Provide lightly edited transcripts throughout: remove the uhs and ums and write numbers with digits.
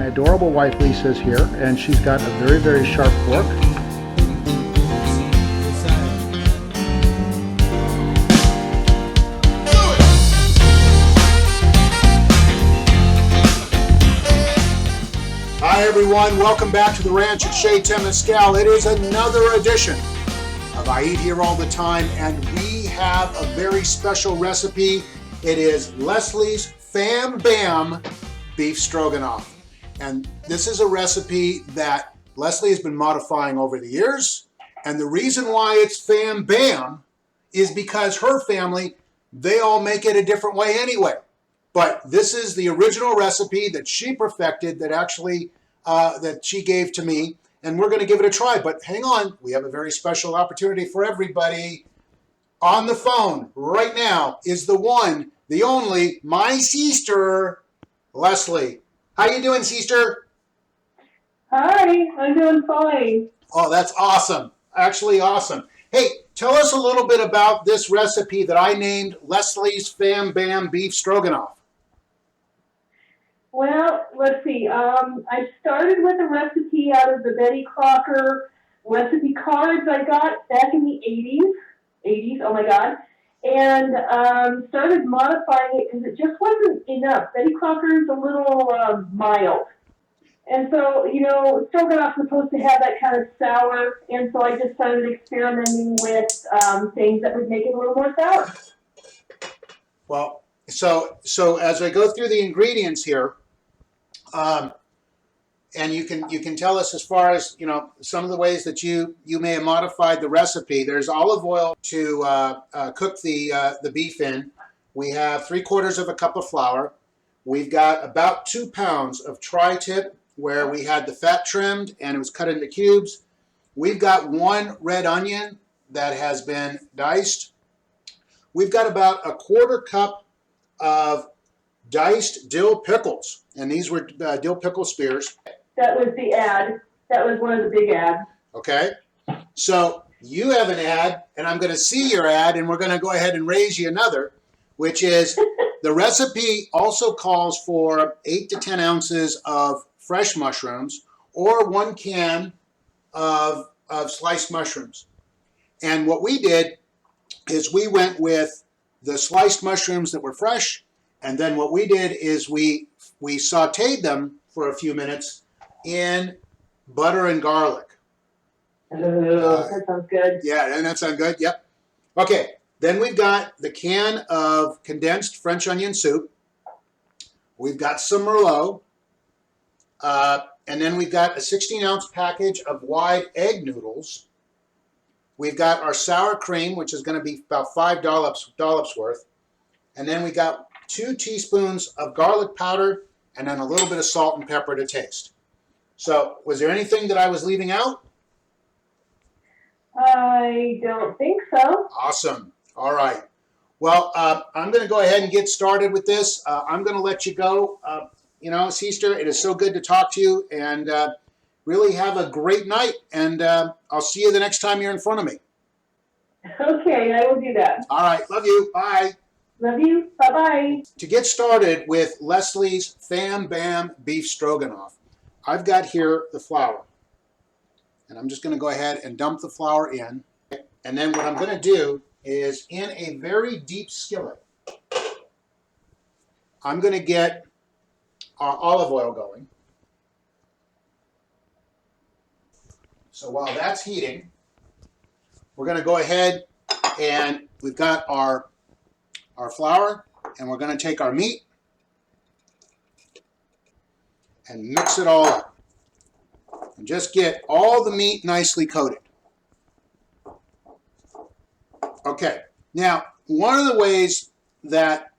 adorable wife Lisa is here, and she's got a very, very sharp fork. Hi everyone, welcome back to the ranch at Chez Temescal. It is another edition of I Eat Here All the Time, and we have a very special recipe. It is Leslie's Fam Bam Beef Stroganoff. And this is a recipe that Leslie has been modifying over the years. And the reason why it's Fam Bam is because her family, they all make it a different way anyway. But this is the original recipe that she perfected, that actually that she gave to me, and we're going to give it a try. But hang on, we have a very special opportunity for everybody. On the phone right now is the one, the only, my sister, Leslie. How you doing, sister? Hi, I'm doing fine. Oh, that's awesome. Actually awesome. Hey, tell us a little bit about this recipe that I named Leslie's Fam Bam Beef Stroganoff. Well, let's see. I started with a recipe out of the Betty Crocker recipe cards I got back in the 80s, oh my God, and started modifying it because it just wasn't enough. Betty Crocker is a little mild. And so, you know, stroganoff is supposed to have that kind of sour, and so I just started experimenting with things that would make it a little more sour. Well, so as I go through the ingredients here, and you can tell us as far as, you know, some of the ways that you may have modified the recipe. There's olive oil to cook the beef in. We have 3/4 of a cup of flour. We've got about 2 pounds of tri-tip, where we had the fat trimmed and it was cut into cubes. We've got 1 red onion that has been diced. We've got about 1/4 cup of diced dill pickles, and these were dill pickle spears. That was the ad. That was one of the big ads. Okay, so you have an ad, and I'm going to see your ad, and we're going to go ahead and raise you another, which is the recipe also calls for 8 to 10 ounces of fresh mushrooms or 1 can of sliced mushrooms. And what we did is we went with the sliced mushrooms that were fresh, and then what we did is we sauteed them for a few minutes in butter and garlic. That sounds good. Yeah, doesn't that sound good? Yep. Okay, then we've got the can of condensed French onion soup. We've got some Merlot. And then we've got a 16-ounce package of wide egg noodles. We've got our sour cream, which is going to be about 5 dollops worth. And then we got 2 teaspoons of garlic powder, and then a little bit of salt and pepper to taste. So, was there anything that I was leaving out? I don't think so. Awesome. All right. Well, I'm going to go ahead and get started with this. I'm going to let you go. You know, sister, it is so good to talk to you, and really have a great night. And I'll see you the next time you're in front of me. Okay, I will do that. All right. Love you. Bye. Love you. Bye-bye. To get started with Leslie's Fam Bam Beef Stroganoff, I've got here the flour. And I'm just going to go ahead and dump the flour in. And then what I'm going to do is, in a very deep skillet, I'm going to get our olive oil going. So while that's heating, we're going to go ahead, and we've got our flour, and we're going to take our meat and mix it all up. And just get all the meat nicely coated. Okay, now one of the ways that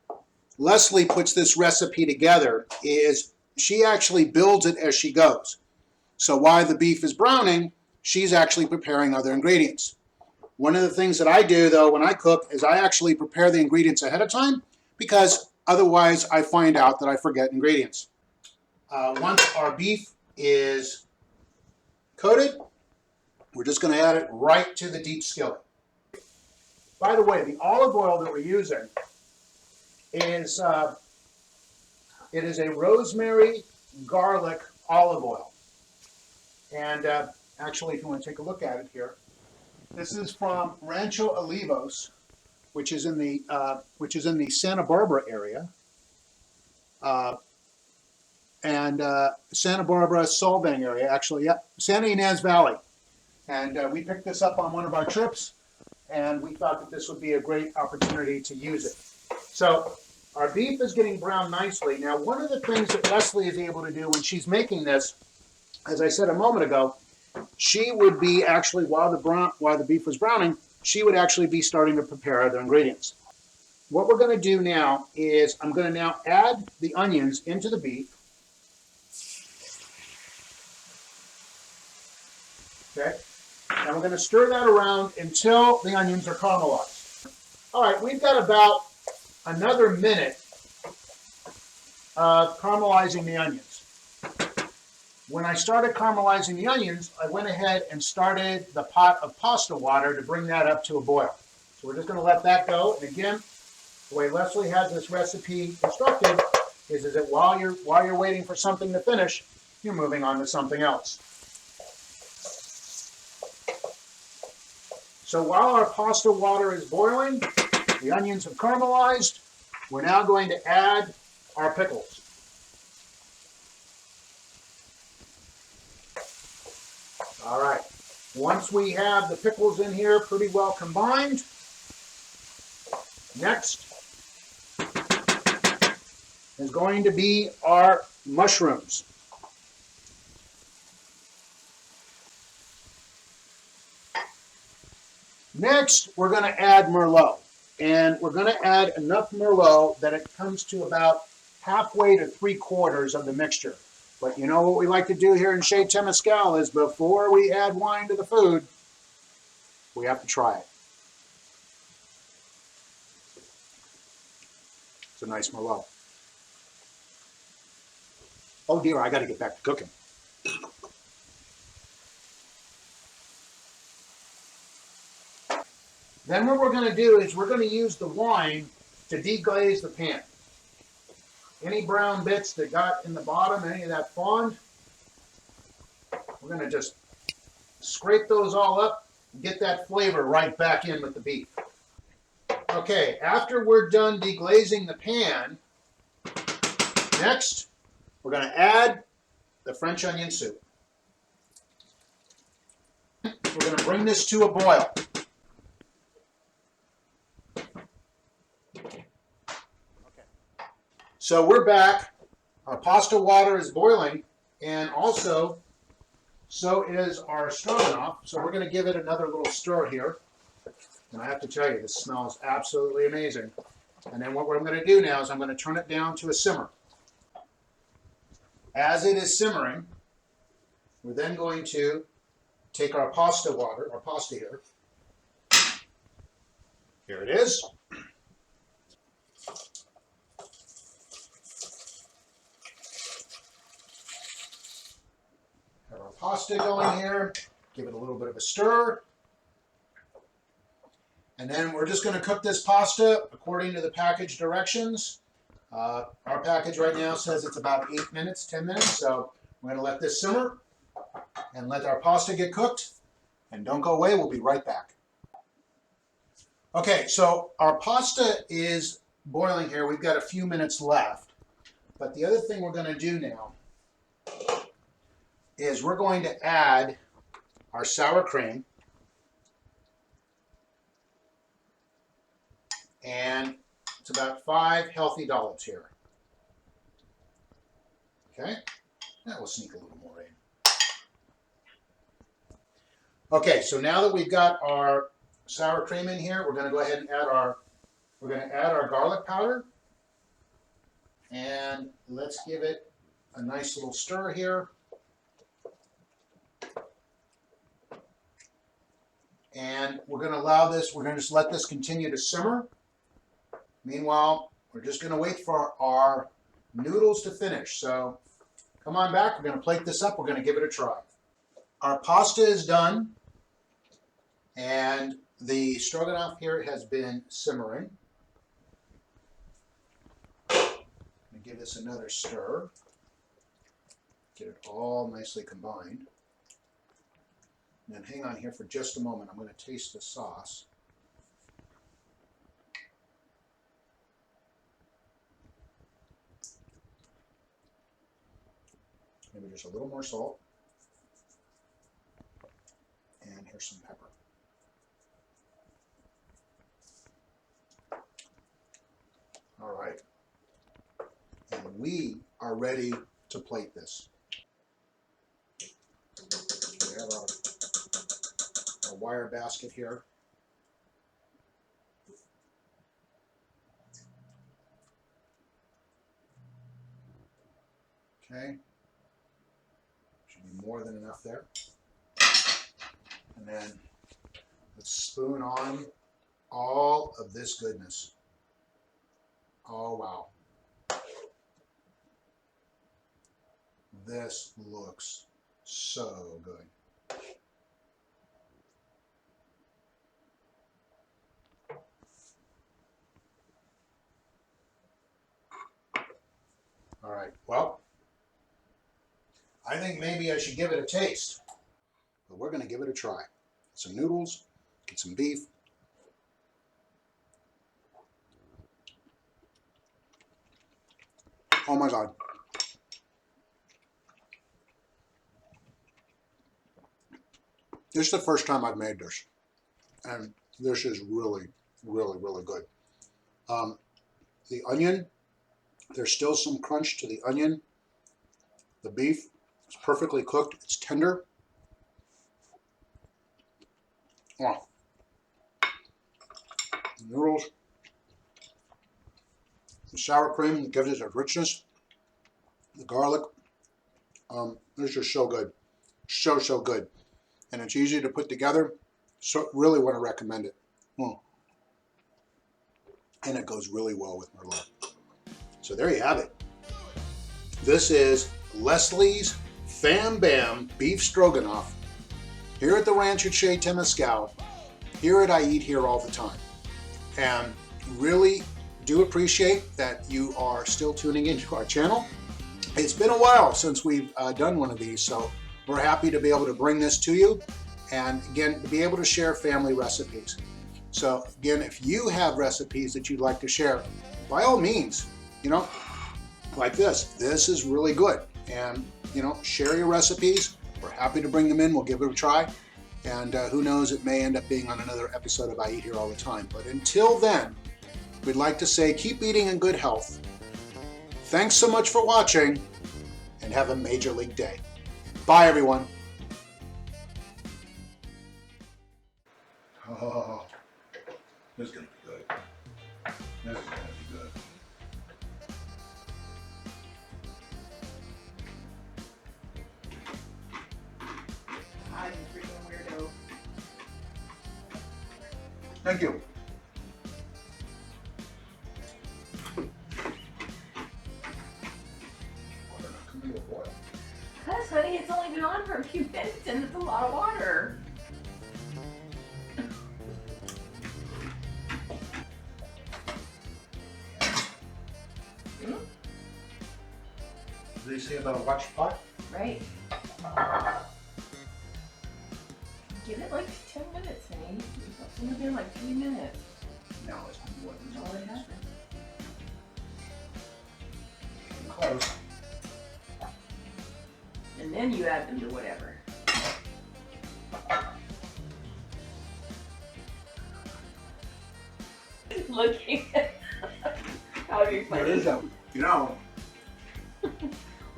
Leslie puts this recipe together is she actually builds it as she goes. So while the beef is browning, she's actually preparing other ingredients. One of the things that I do, though, when I cook is I actually prepare the ingredients ahead of time, because otherwise I find out that I forget ingredients. Once our beef is coated, we're just going to add it right to the deep skillet. By the way, the olive oil that we're using is it is a rosemary garlic olive oil. And actually, if you want to take a look at it here, this is from Rancho Olivos, which is in the Santa Barbara area, and Santa Barbara Solvang area, actually, yeah, Santa Ynez Valley. And we picked this up on one of our trips, and we thought that this would be a great opportunity to use it. So our beef is getting browned nicely. Now, one of the things that Leslie is able to do when she's making this, as I said a moment ago, she would be actually, while the beef was browning, she would actually be starting to prepare other ingredients. What we're going to do now is I'm going to now add the onions into the beef. Okay, and we're going to stir that around until the onions are caramelized. All right, we've got about another minute of caramelizing the onions. When I started caramelizing the onions, I went ahead and started the pot of pasta water to bring that up to a boil. So we're just going to let that go. And again, the way Leslie has this recipe instructed is that while you're waiting for something to finish, you're moving on to something else. So while our pasta water is boiling, the onions have caramelized, we're now going to add our pickles. All right, once we have the pickles in here pretty well combined, next is going to be our mushrooms. Next, we're going to add Merlot, and we're going to add enough Merlot that it comes to about halfway to 3/4 of the mixture. But you know what we like to do here in Chez Temescal is before we add wine to the food, we have to try it. It's a nice Merlot. Oh dear, I got to get back to cooking. Then what we're going to do is we're going to use the wine to deglaze the pan. Any brown bits that got in the bottom, any of that fond, we're going to just scrape those all up and get that flavor right back in with the beef. Okay, after we're done deglazing the pan, next we're going to add the French onion soup. We're going to bring this to a boil. So we're back. Our pasta water is boiling, and also so is our stroganoff. So we're going to give it another little stir here. And I have to tell you, this smells absolutely amazing. And then what I'm going to do now is I'm going to turn it down to a simmer. As it is simmering, we're then going to take our pasta water, our pasta here. Here it is. Have our pasta going here. Give it a little bit of a stir. And then we're just going to cook this pasta according to the package directions. Our package right now says it's about 8 minutes, 10 minutes. So we're going to let this simmer and let our pasta get cooked. And don't go away, we'll be right back. Okay, so our pasta is boiling here. We've got a few minutes left. But the other thing we're going to do now is we're going to add our sour cream. And it's about 5 healthy dollops here. Okay, now we'll sneak a little more in. Okay, so now that we've got our sour cream in here, we're going to go ahead and add our garlic powder. And let's give it a nice little stir here. And we're going to allow this, we're going to just let this continue to simmer. Meanwhile, we're just going to wait for our noodles to finish. So come on back, we're going to plate this up, we're going to give it a try. Our pasta is done, and the stroganoff here has been simmering. I'm going to give this another stir. Get it all nicely combined. And then hang on here for just a moment. I'm going to taste the sauce. Maybe just a little more salt. And here's some pepper. All right. And we are ready to plate this. We have our wire basket here. Okay. Should be more than enough there. And then let's spoon on all of this goodness. Oh, wow. This looks so good. All right, well, I think maybe I should give it a taste, but we're going to give it a try. Some noodles, get some beef. Oh my God. This is the first time I've made this, and this is really, really, really good. The onion, there's still some crunch to the onion. The beef is perfectly cooked. It's tender. Oh. The noodles. The sour cream gives it a richness. The garlic. This is so good. So, so good. And it's easy to put together. So really want to recommend it. And it goes really well with Merlot. So there you have it. This is Leslie's Fam Bam Beef Stroganoff here at the ranch at Chez Temescal, here at I Eat Here All the Time. And really do appreciate that you are still tuning into our channel. It's been a while since we've done one of these, so we're happy to be able to bring this to you, and again, to be able to share family recipes. So again, if you have recipes that you'd like to share, by all means, you know, like this is really good. And, you know, share your recipes. We're happy to bring them in. We'll give it a try. And who knows, it may end up being on another episode of I Eat Here All the Time. But until then, we'd like to say keep eating in good health. Thanks so much for watching, and have a major league day. Bye, everyone. Oh, this is going to be good. This is going to be good. I'm a freaking weirdo. Thank you. Hush, honey, it's only been on for a few minutes and it's a lot of water. What do they say about a watch pot? Right. Give it like 10 minutes, honey. It's only been like 3 minutes. No, it's been more than That's all it happened. close. And then you add them to whatever. Looking at how you're There is a, you know,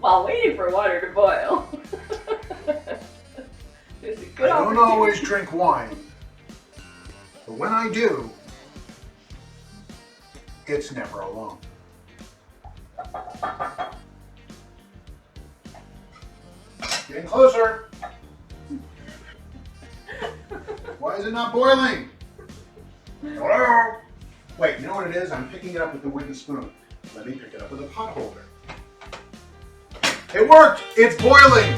while waiting for water to boil. There's a good I don't opportunity. always drink wine, but when I do, it's never alone. Getting closer. Why is it not boiling? Hello? Wait, you know what it is? I'm picking it up with the wooden spoon. Let me pick it up with a pot holder. It worked! It's boiling!